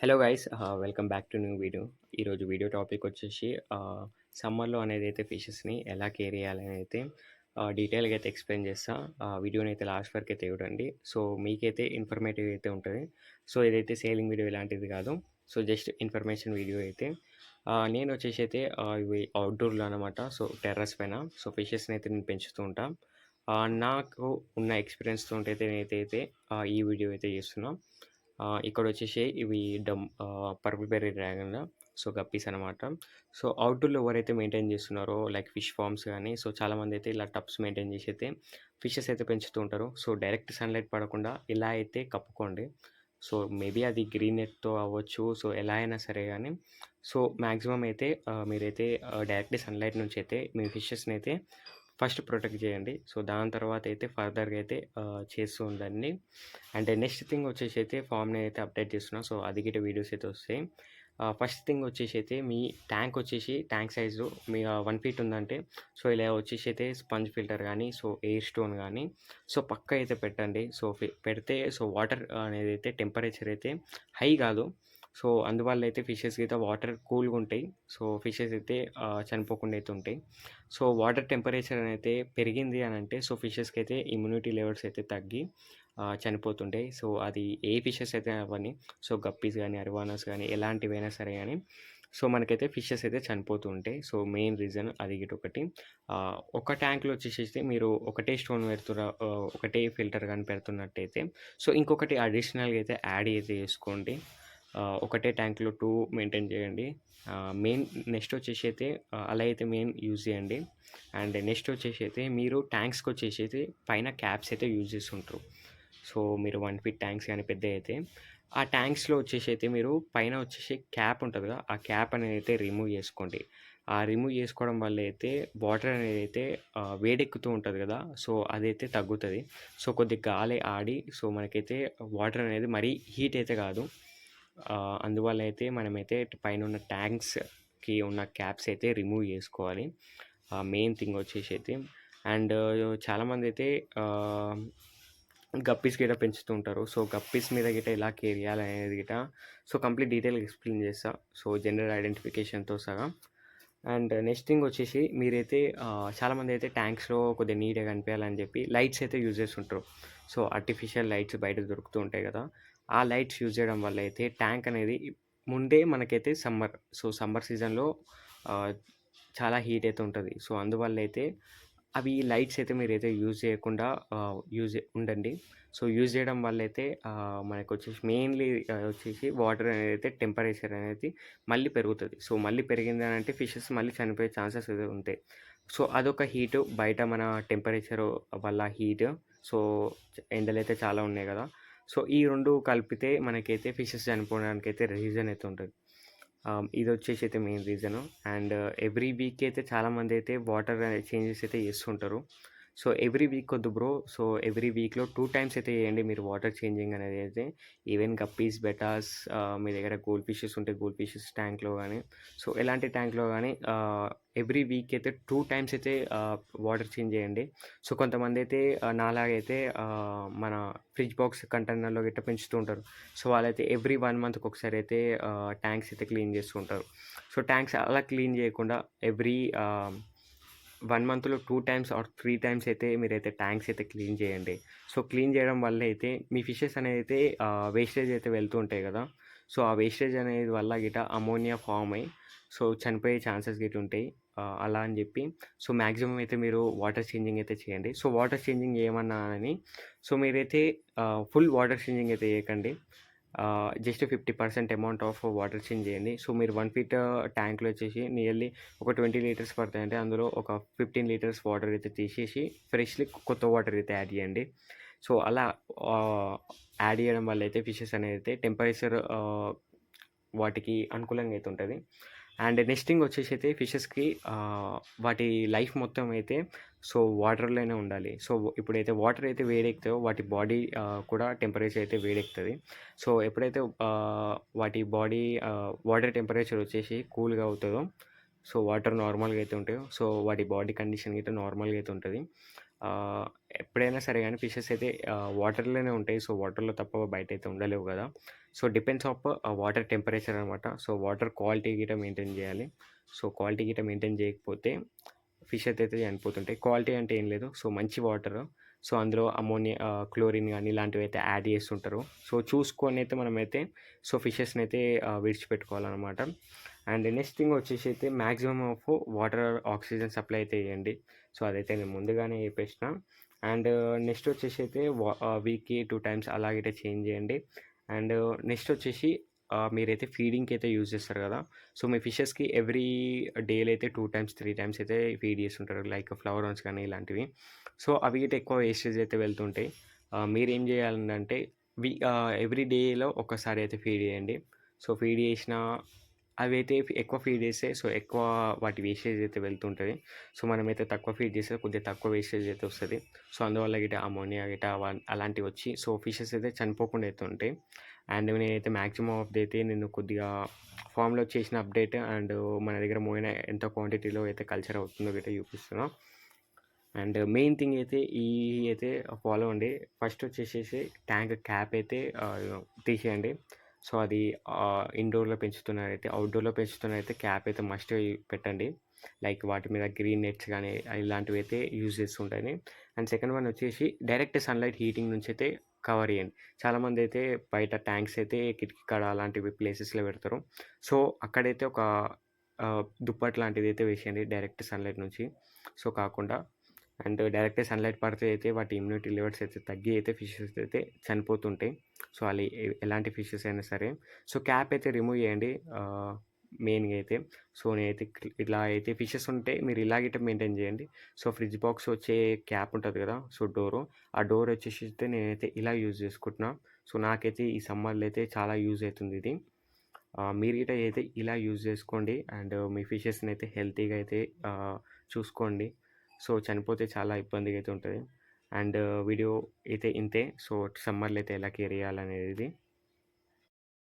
Hello guys welcome back to new video. ఈరోజు video topic వచ్చేసి సమ్మర్లో అనేది అయితే ఫిషెస్ని ఎలా కేర్ చేయాలని అయితే డీటెయిల్గా అయితే ఎక్స్ప్లెయిన్ చేస్తా. వీడియోని అయితే లాస్ట్ వరకు అయితే చూడండి. సో మీకైతే ఇన్ఫర్మేటివ్ అయితే ఉంటుంది. సో ఇదైతే సేలింగ్ వీడియో ఇలాంటిది కాదు. సో జస్ట్ ఇన్ఫర్మేషన్ వీడియో అయితే నేను వచ్చేసి అయితే ఇవి అవుట్డోర్లో అనమాట. సో టెర్రస్ పైన సో ఫిషెస్ని అయితే నేను పెంచుతూ ఉంటా. నాకు ఉన్న ఎక్స్పీరియన్స్‌తో అయితే నేనైతే ఈ వీడియో అయితే చేస్తున్నా. ఇక్కడొచ్చేసి ఇవి purple berry dragon, so guppies అనమాట. సో అవుట్‌డోర్‌లో ఎవరైతే మెయింటైన్ చేస్తున్నారో లైక్ ఫిష్ ఫార్మ్స్ గానీ, సో చాలామందైతే ఇలా టబ్స్ మెయింటైన్ చేసి అయితే ఫిషెస్ అయితే పెంచుతూ ఉంటారు. సో డైరెక్ట్ సన్‌లైట్ పడకుండా ఇలా అయితే కప్పుకోండి. సో మేబీ అది గ్రీన్ నెట్‌తో అవ్వచ్చు. సో ఎలా అయినా సరే గానీ, సో మాక్సిమం అయితే మీరైతే డైరెక్ట్ సన్‌లైట్ నుంచయితే మీ ఫిషెస్‌నైతే ఫస్ట్ ప్రొటెక్ట్ చేయండి. సో దాని తర్వాత అయితే ఫర్దర్‌గా అయితే చేస్తూ ఉండండి. అండ్ నెక్స్ట్ థింగ్ వచ్చేసి అయితే ఫామ్‌ని అయితే అప్డేట్ చేస్తున్నా. సో అది గిట్ట వీడియోస్ అయితే వస్తాయి. ఫస్ట్ థింగ్ వచ్చేసి అయితే మీ ట్యాంక్ వచ్చేసి ట్యాంక్ సైజు మీ 1 ఫీట్ ఉందంటే సో ఇలా వచ్చేసి అయితే స్పంజ్ ఫిల్టర్ గానీ, సో ఎయిర్ స్టోన్ గానీ, సో పక్కా అయితే పెట్టండి. సో పెడితే సో వాటర్ అనేది అయితే టెంపరేచర్ అయితే హై కాదు. సో అందువల్ల అయితే ఫిషెస్ గిట్ట వాటర్ కూల్‌గా ఉంటాయి. సో ఫిషెస్ అయితే చనిపోకుండా అయితే ఉంటాయి. సో వాటర్ టెంపరేచర్ అయితే పెరిగింది అనంటే సో ఫిషెస్‌కైతే ఇమ్యూనిటీ లెవెల్స్ అయితే తగ్గి చనిపోతుంటాయి. సో అది ఏ ఫిషెస్ అయితే అవ్వని. సో గప్పీస్ గానీ, అరివానాస్ గానీ ఎలాంటివైనా సరే గానీ సో మనకైతే ఫిషెస్ అయితే చనిపోతూ ఉంటాయి. సో మెయిన్ రీజన్ అది గిటొకటి. ఒక ట్యాంక్‌లో వచ్చేసేసి మీరు ఒకటే స్టోన్ ఒకటే ఫిల్టర్ గానీ పెడుతున్నట్టయితే సో ఇంకొకటి అడిషనల్‌గా అయితే యాడ్ అయితే చేసుకోండి. ఒకటే ట్యాంక్‌లో 2 మెయింటైన్ చేయండి. మెయిన్ నెక్స్ట్ వచ్చేసి అయితే అలా అయితే మెయిన్ యూజ్ చేయండి. అండ్ నెక్స్ట్ వచ్చేసి అయితే మీరు ట్యాంక్స్‌కొచ్చేసి అయితే పైన క్యాప్స్ అయితే యూజ్ చేస్తుంటారు. సో మీరు 1 ఫీట్ ట్యాంక్స్ గానీ పెద్దయయితే, ఆ ట్యాంక్స్‌లో వచ్చేసి అయితే మీరు పైన వచ్చేసి క్యాప్ ఉంటది కదా! ఆ క్యాప్ అనేది అయితే రిమూవ్ చేసుకోండి. ఆ రిమూవ్ చేసుకోవడం వల్ల అయితే వాటర్ అనేది అయితే వేడెక్కుతూ ఉంటది కదా! సో అదైతే తగ్గుతది. సో కొద్దిగా గాలి ఆడి సో మనకైతే వాటర్ అనేది మరీ హీట్ అయితే కాదు. అందువల్ల అయితే మనమైతే పైనున్న ట్యాంక్స్‌కి ఉన్న క్యాప్స్ అయితే రిమూవ్ చేసుకోవాలి. మెయిన్ థింగ్ వచ్చేసి అయితే అండ్ చాలామందైతే ఆహ్, గప్పీస్ గిట్ట పెంచుతూ ఉంటారు. సో గప్పీస్ మీద గిట్ట ఎలా కేర్ చేయాలనేది గిట్ట సో కంప్లీట్ డీటెయిల్‌గా ఎక్స్‌ప్లెయిన్ చేస్తా. సో జెండర్ ఐడెంటిఫికేషన్‌తో సహా. అండ్ నెక్స్ట్ థింగ్ వచ్చేసి మీరైతే చాలామందైతే ట్యాంక్స్‌లో కొద్దిగా నీట్‌గా కనిపియాలని చెప్పి లైట్స్ అయితే యూజ్ చేస్తుంటారు. సో ఆర్టిఫిషియల్ లైట్స్ బయట దొరుకుతూ ఉంటాయి కదా! ఆ లైట్స్ యూజ్ చేయడం వల్ల అయితే ట్యాంక్ అనేది ముందే మనకైతే సమ్మర్ సీజన్‌లో ఆహ్, చాలా హీట్ అయితే ఉంటది. సో అందువల్ల అయితే అవి లైట్స్ అయితే మీరైతే యూజ్ చేయకుండా ఉండండి. సో యూజ్ చేయడం వల్లైతే మనకొచ్చేసి మెయిన్‌లీ వచ్చేసి వాటర్ అనేదైతే టెంపరేచర్ అనేది మళ్ళీ పెరుగుతది. సో మళ్ళీ పెరిగింది అనంటే ఫిషెస్ మళ్ళీ చనిపోయే ఛాన్సెస్ అయితే ఉంటాయి. సో అదొక హీటు బయట మన టెంపరేచరు వల్ల హీట్. సో ఎండలైతే చాలా ఉన్నాయి గదా! సో ఈ 2 కలిపితే మనకైతే ఫిషెస్ చనిపోవడానికైతే రీజన్ అయితే ఉంటది. ఇదొచ్చేసి అయితే main reason. And every week అయితే చాలామందైతే వాటర్ చేంజెస్ అయితే చేస్తుంటారు. సో ఎవ్రీ వీక్ వద్దు బ్రో. సో ఎవ్రీ వీక్‌లో 2 టైమ్స్ అయితే చేయండి మీరు వాటర్ చేంజింగ్ అనేది అయితే. ఈవెన్ గప్పీస్, బెటాస్ మీ దగ్గర గోల్డ్ ఫిషెస్ ఉంటే గోల్డ్ ఫిషెస్ ట్యాంక్‌లో గానీ, సో ఎలాంటి ట్యాంక్‌లో గానీ ఎవ్రీ వీక్ అయితే 2 టైమ్స్ అయితే వాటర్ చేంజ్ చేయండి. సో కొంతమందైతే నాలాగైతే మన ఫ్రిడ్జ్ బాక్స్ కంటైనర్‌లో గిట్ట పెంచుతూ ఉంటారు. సో వాళ్ళైతే ఎవ్రీ 1 మంత్‌కి ఒకసారి అయితే ట్యాంక్స్ అయితే క్లీన్ చేస్తూ ఉంటారు. సో ట్యాంక్స్ అలా క్లీన్ చేయకుండా ఎవ్రీ 1 మంత్‌లో 2 టైమ్స్ ఆర్ 3 టైమ్స్ అయితే మీరైతే ట్యాంక్స్ అయితే క్లీన్ చేయండి. సో క్లీన్ చేయడం వల్ల అయితే మీ ఫిషెస్ అనేదైతే వేస్టేజ్ అయితే వెళ్తూ ఉంటాయి గదా! సో ఆ వేస్టేజ్ అనేది వల్ల గిట అమ్మోనియా ఫార్మ్ అయ్యి సో చనిపోయే ఛాన్సెస్ గిట్ల ఉంటాయి. అలా అని జెప్పి సో మాక్సిమం అయితే మీరు వాటర్ చేంజింగ్ అయితే చేయండి. సో వాటర్ చేంజింగ్ చేయమన్నానని సో మీరైతే ఫుల్ వాటర్ చేంజింగ్ అయితే చేయకండి. Just 50% amount of water change చేయండి. సో మీరు 1 ఫీట్ ట్యాంక్‌లో వచ్చేసి నియర్లీ ఒక 20 లీటర్స్ పడతాయంటే అందులో ఒక 15 లీటర్స్ వాటర్ అయితే తీసేసి ఫ్రెష్‌లీ కొత్త వాటర్ అయితే యాడ్ చేయండి. సో అలా ఆహ్, యాడ్ చేయడం వల్ల అయితే ఫిషెస్ అనేదైతే టెంపరేచర్ వాటికి అనుకూలంగా అయితే ఉంటది. అండ్ నెక్స్ట్ థింగ్ వచ్చేసి అయితే ఫిషెస్‌కి వాటి లైఫ్ మొత్తం అయితే సో వాటర్‌లోనే ఉండాలి. సో ఇప్పుడైతే వాటర్ అయితే వేడెక్కుతాయో వాటి బాడీ కూడా టెంపరేచర్ అయితే వేడెక్కుతది. సో ఎప్పుడైతే వాటి బాడీ వాటర్ టెంపరేచర్ వచ్చేసి కూల్‌గా అవుతదో సో వాటర్ నార్మల్‌గా అయితే ఉంటాయో సో వాటి బాడీ కండిషన్ గిట్ట నార్మల్‌గా అయితే ఉంటది. ఆహ్, ఎప్పుడైనా సరే గానీ ఫిషెస్ అయితే వాటర్‌లోనే ఉంటాయి. సో, వాటర్‌లో తప్ప బయటైతే ఉండలేవు గదా! So, depends of water temperature అనమాట. సో, వాటర్ క్వాలిటీ గిట్ట మెయింటైన్ జేయాలి. సో, క్వాలిటీ గిట్ట మెయింటైన్ జేయకపోతే ఫిష్ అయితే చనిపోతుంటాయి. క్వాలిటీ అంటే ఏం లేదు. సో, మంచి వాటరు. సో, అందులో క్లోరిన్ గాని ఇలాంటివైతే యాడ్ చేస్తుంటారు. సో, చూసుకొనైతే మనమైతే ఫిషెస్‌నైతే విడిచిపెట్టుకోవాలనమాట. అండ్ నెక్స్ట్ థింగ్ వచ్చేసి అయితే maximum of water, oxygen supply అయితే ఇయ్యండి. సో, అదైతే నేను ముందుగానే చెప్పేసిన. అండ్ నెక్స్ట్ వచ్చేసి అయితే వీక్‌కి 2 టైమ్స్ అలాగైతే చేంజ్ చేయండి. అండ్ నెక్స్ట్ వచ్చేసి మీరైతే ఫీడింగ్‌కి అయితే యూజ్ చేస్తారు కదా! సో, మీ ఫిషెస్‌కి ఎవ్రీ డేలో అయితే 2 టైమ్స్, 3 టైమ్స్ అయితే ఫీడ్ చేస్తుంటారు. లైక్ ఫ్లవర్ వన్స్ కానీ ఇలాంటివి. సో, అవి గిట్ట ఎక్కువ వేస్టేజ్ అయితే వెళ్తుంటాయి. మీరేం చేయాలంటే ఎవ్రీ డేలో ఒక్కసారి అయితే ఫీడ్ చేయండి. సో, ఫీడ్ చేసినా అవైతే ఎక్కువ ఫీడ్ చేస్తే ఎక్కువ వాటి వేస్టేజ్ అయితే వెళ్తుంటది. సో, మనమైతే తక్కువ ఫీడ్ చేస్తే కొద్దిగా తక్కువ వేస్టేజ్ అయితే వస్తది. సో, అందువల్ల గిట్ట అమ్మోనియా గిట్ట అలాంటివొచ్చి ఫిషెస్ అయితే చనిపోకుండా అయితే ఉంటాయి. అండ్ నేనైతే మాక్సిమం ఆఫ్ దైతే నేను కొద్దిగా ఫామ్‌లో చేసిన అప్డేట్ అండ్ మన దగ్గర మూవైన ఎంత క్వాంటిటీలో అయితే కల్చర్ అవుతుందో గిట్ట చూపిస్తున్నా. అండ్ మెయిన్ థింగ్ అయితే అయితే ఫాలో అవ్వండి. ఫస్ట్ వచ్చేసేసి ట్యాంక్ క్యాప్ అయితే తీసేయండి. సో, అది ఇండోర్‌లో పెంచుతున్నారైతే, అవుట్‌డోర్‌లో పెంచుతున్నారైతే క్యాప్ అయితే మస్ట్ పెట్టండి. లైక్ వాటి మీద గ్రీన్ నెట్స్ గానీ ఇలాంటివైతే యూజ్ చేస్తుంటాను. అండ్ సెకండ్ వన్ వచ్చేసి డైరెక్ట్ సన్‌లైట్ హీటింగ్ నుంచైతే కవర్ చేయండి. చాలామందైతే బయట ట్యాంక్స్ అయితే కిటికీ కాడ అలాంటివి ప్లేసెస్‌లో పెడతారు. సో, అక్కడైతే ఒక దుప్పటి లాంటిదైతే వేసేయండి డైరెక్ట్ సన్‌లైట్ నుంచి. సో, కాకుండా అండ్ డైరెక్ట్ సన్‌లైట్ పడితే అయితే వాటి ఇమ్యూనిటీ లెవెల్స్ అయితే తగ్గి అయితే ఫిషెస్ అయితే చనిపోతుంటాయి. సో, ఎలాంటి ఫిషెస్ అయినా సరే. సో, క్యాప్ అయితే రిమూవ్ చేయండి మెయిన్‌గా అయితే. సో, నేనైతే ఇలా అయితే ఫిషెస్ ఉంటే మీరు ఇలాగైతే మెయింటైన్ చేయండి. సో, ఫ్రిడ్జ్ బాక్స్ వచ్చే క్యాప్ ఉంటది కదా! సో, ఆ డోర్ వచ్చేసి అయితే నేనైతే ఇలా యూజ్ చేసుకుంటున్నా. సో, నాకైతే ఈ సమ్మర్‌లో అయితే చాలా యూజ్ అయితుందిది. మీరు గిట్ట అయితే ఇలా యూజ్ చేసుకోండి. అండ్ మీ ఫిషెస్‌నైతే హెల్తీగా అయితే చూసుకోండి. సో, చనిపోతే చాలా ఇబ్బందిగా అయితే ఉంటది. అండ్ వీడియో అయితే ఇంతే. సో, సమ్మర్‌లో అయితే ఎలా కేర్ చేయాలనేది.